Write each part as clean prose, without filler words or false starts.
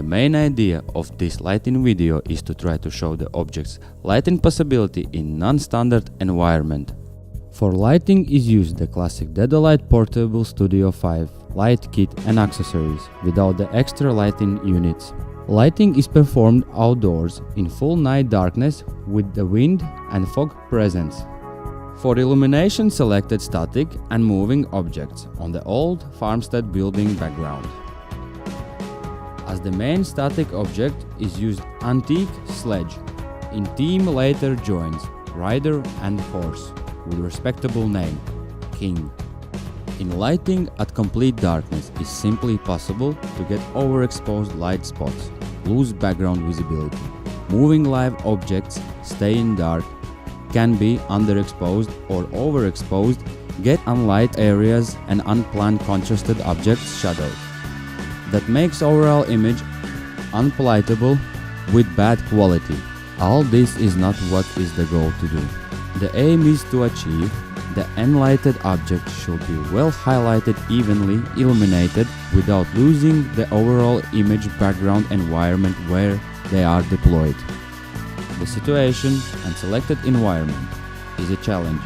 main idea of this lighting video is to try to show the object's lighting possibility in non-standard environment. For lighting is used the classic Dedolight Portable Studio 5 light kit and accessories without the extra lighting units. Lighting is performed outdoors in full night darkness with the wind and fog presence. For illumination selected static and moving objects on the old farmstead building background. As the main static object is used antique sledge in team later joins rider and horse with respectable name King. In lighting at complete darkness is simply possible to get overexposed light spots, lose background visibility. Moving live objects stay in dark, can be underexposed or overexposed, get unlit areas and unplanned contrasted objects shadowed. That makes overall image unpalatable with bad quality. All this is not what is the goal to do. The aim is to achieve the enlightened object should be well highlighted, evenly illuminated without losing the overall image background environment where they are deployed. The situation and selected environment is a challenge.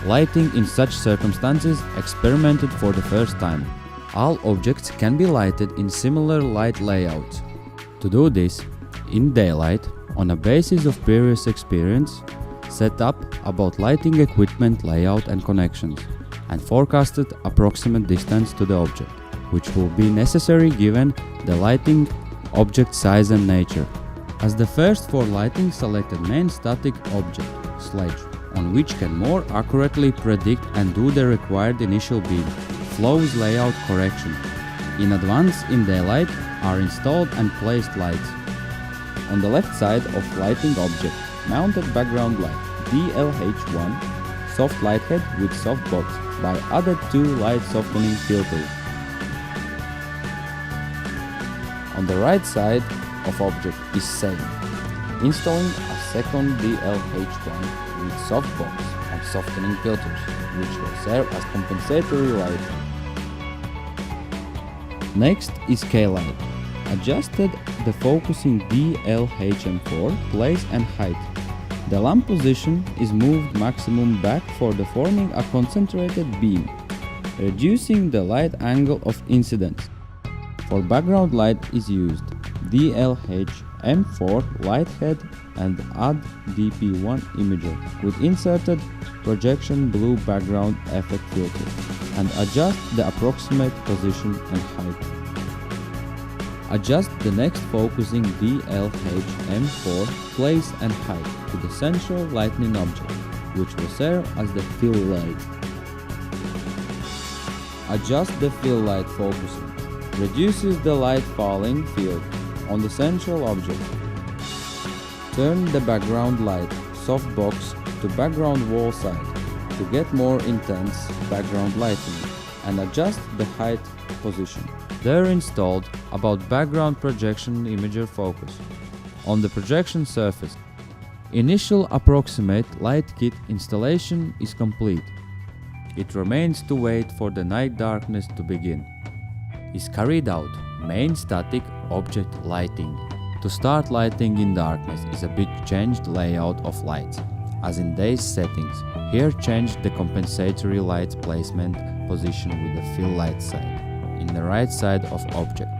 Lighting in such circumstances experimented for the first time. All objects can be lighted in similar light layouts. To do this, in daylight, on a basis of previous experience, set up about lighting equipment layout and connections, and forecasted approximate distance to the object, which will be necessary given the lighting object size and nature. As the first for lighting selected main static object, sledge, on which can more accurately predict and do the required initial beam, flows layout correction. In advance in daylight are installed and placed lights. On the left side of lighting object, mounted background light DLH1 soft light head with softbox by added 2 light softening filters. On the right side of object is same, installing a second DLH1 with softbox and softening filters, which will serve as compensatory light. Next is K-light. Adjusted the focusing DLHM4 place and height. The lamp position is moved maximum back for the forming a concentrated beam, reducing the light angle of incidence. For background light is used DLH-M4 light head and add DP1 imager with inserted projection blue background effect filter and adjust the approximate position and height. Adjust the next focusing DLH-M4 place and height to the central lightning object, which will serve as the fill light. Adjust the fill light focusing. Reduces the light falling field on the central object. Turn the background light softbox to background wall side to get more intense background lighting and adjust the height position. There installed about background projection imager focus on the projection surface. Initial approximate light kit installation is complete. It remains to wait for the night darkness to begin. Is carried out main static object lighting. To start lighting in darkness is a bit changed layout of lights, as in day's settings. Here change the compensatory light placement position with the fill light side, in the right side of object.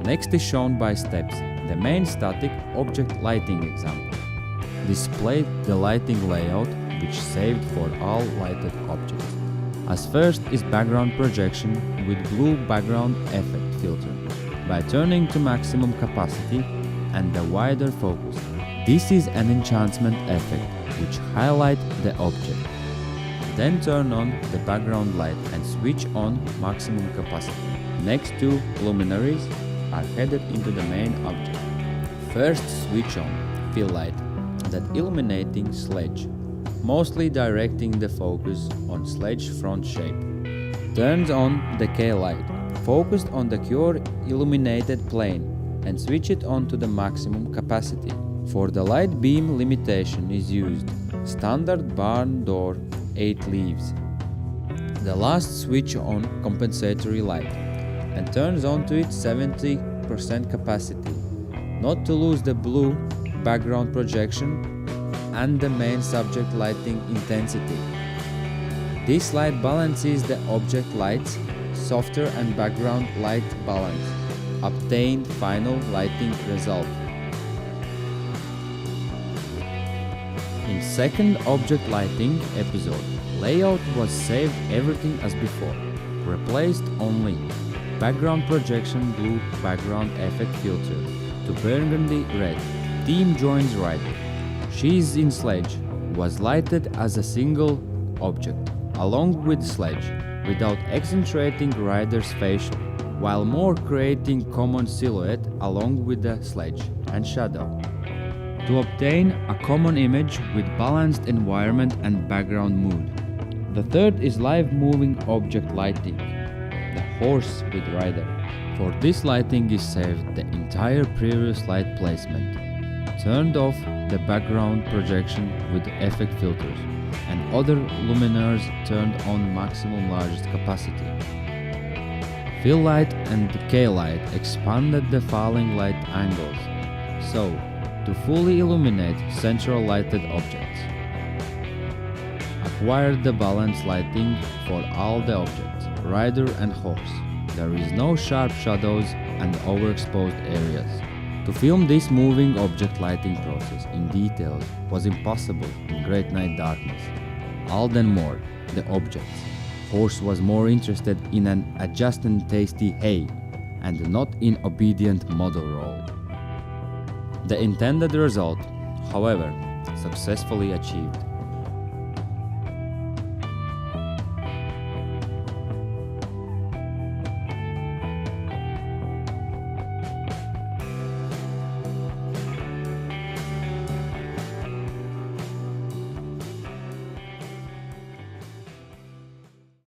Next is shown by steps the main static object lighting example. displayed the lighting layout which saved for all lighted objects. As first is background projection with blue background effect filter by turning to maximum capacity and the wider focus. This is an enhancement effect which highlight the object. Then turn on the background light and switch on maximum capacity. Next two luminaries are headed into the main object. First switch on fill light that illuminating sledge, mostly directing the focus on sledge front shape. Turns on the K light, focused on the cure illuminated plane and switch it on to the maximum capacity. For the light beam limitation is used standard barn door 8 leaves. The last switch on compensatory light and turns on to its 70% capacity, not to lose the blue background projection and the main subject lighting intensity. This light balances the object lights, softer and background light balance. Obtained final lighting result. In second object lighting episode, layout was saved everything as before. Replaced only background projection blue background effect filter to burgundy red. Team joins rider. She is in sledge. Was lighted as a single object, along with sledge, without accentuating rider's facial, while more creating common silhouette along with the sledge and shadow. To obtain a common image with balanced environment and background mood. The third is live moving object lighting, the horse with rider. For this lighting is saved the entire previous light placement. Turned off the background projection with effect filters and other luminaires turned on maximum largest capacity. Fill light and K light expanded the falling light angles, so to fully illuminate central lighted objects. Acquired the balanced lighting for all the objects, rider and horse. There is no sharp shadows and overexposed areas. To film this moving object lighting process in detail was impossible in great night darkness. All then more, the objects. Horse was more interested in an adjacent tasty hay and not in obedient model role. The intended result, however, successfully achieved.